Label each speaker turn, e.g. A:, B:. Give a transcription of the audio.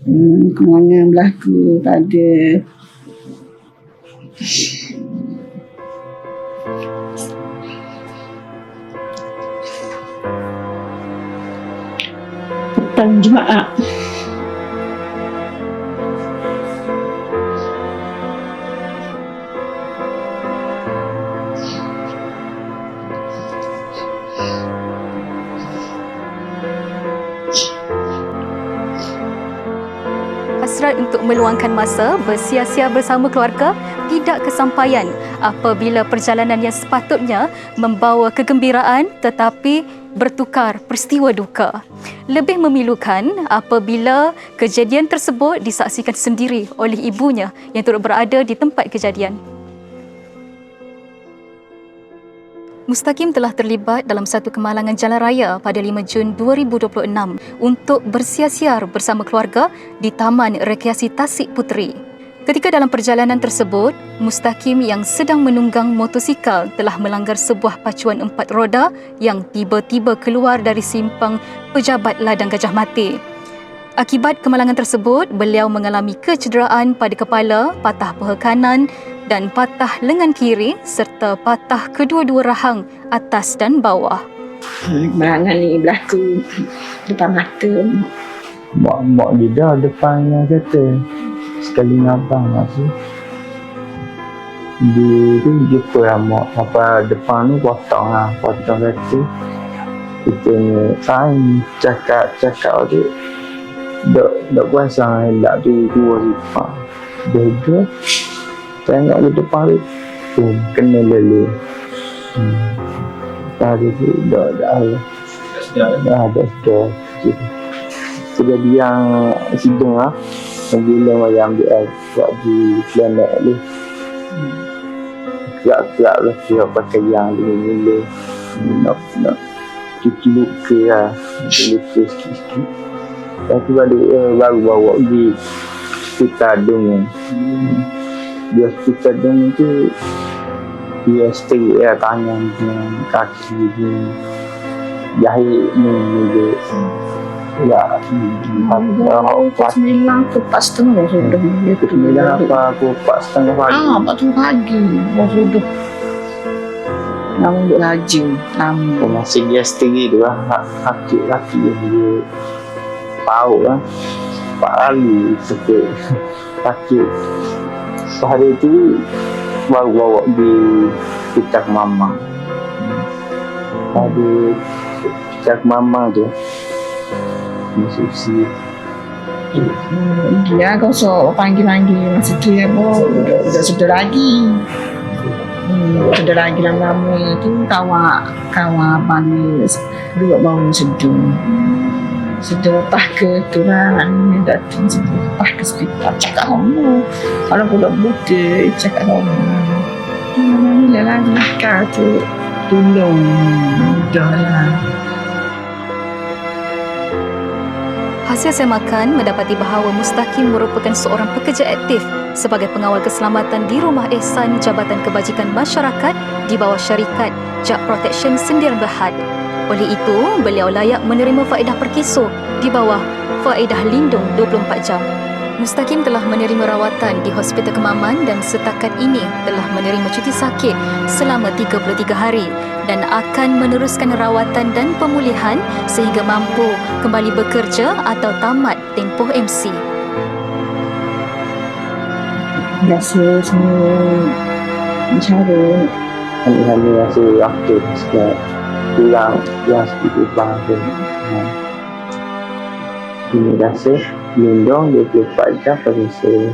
A: Kemangan berlaku pada petang Jumaat.
B: Hasrat untuk meluangkan masa bersia-sia bersama keluarga tidak kesampaian apabila perjalanan yang sepatutnya membawa kegembiraan tetapi bertukar peristiwa duka. Lebih memilukan apabila kejadian tersebut disaksikan sendiri oleh ibunya yang turut berada di tempat kejadian. Mustaqim telah terlibat dalam satu kemalangan jalan raya pada 5 Jun 2026 untuk bersiar-siar bersama keluarga di Taman Rekreasi Tasik Puteri. Ketika dalam perjalanan tersebut, Mustaqim yang sedang menunggang motosikal telah melanggar sebuah pacuan 4 roda yang tiba-tiba keluar dari simpang Pejabat Ladang Gajah Mati. Akibat kemalangan tersebut, beliau mengalami kecederaan pada kepala, patah paha kanan dan patah lengan kiri serta patah kedua-dua rahang atas dan bawah.
A: Kemalangan ni berlaku depan mata.
C: Mak dia dah depannya kata sekali ngabang tu. Dia tu jumpa lah mak sampai depan tu potong kata kita ni saing cakap tu tak kuasa elak tu dua sifat. Dia tengok ke depan tu kena lele. Tadi tu dah ada stress. Jadi yang sidang lah bila saya ambil buat di planet ni gerak-gerak lah dia pakai yang mula nak cuci luka lah luka sikit-sikit. Lepas tu baru bawa pergi hospital Dungeng. Di hospital Dungeng tu dia straight lah tangan dengan kaki ni jahit ni dia ya,
A: Sembilan ke 4:30 sudah. Dia
C: Sembilan apa aku 4:30 pagi.
A: 4:30 pagi. Sudah. Namun duk laju. Lama.
C: Masih dia sendiri tu lah. Kaki dia bau lah. 4 kali sakit kaki. Hari tu baru bawa di kita ke mama. Tadi kita ke mama tu Susi.
A: Dia kau panggil masih dia sudah lagi. Sudah lagi lama tu kawan abang ni dua bangun sudah lepas ke turan ni datang sudah lepas ke hospital cakap kamu kalau budak buta cakap kamu ni lagi kata tolong dah lah.
B: Hasil semakan mendapati bahawa Mustaqim merupakan seorang pekerja aktif sebagai pengawal keselamatan di Rumah Ehsan Jabatan Kebajikan Masyarakat di bawah syarikat JAK Protection Sendirian Berhad. Oleh itu, beliau layak menerima faedah perkiso di bawah faedah lindung 24 jam. Mustaqim telah menerima rawatan di Hospital Kemaman dan setakat ini telah menerima cuti sakit selama 33 hari dan akan meneruskan rawatan dan pemulihan sehingga mampu kembali bekerja atau tamat tempoh MC.
A: Terima kasih semua bicara.
C: Kami masih aktif sikit. Pulang yang sedikit bangsa. Terima kasih. Lindung 24 jam pada saya.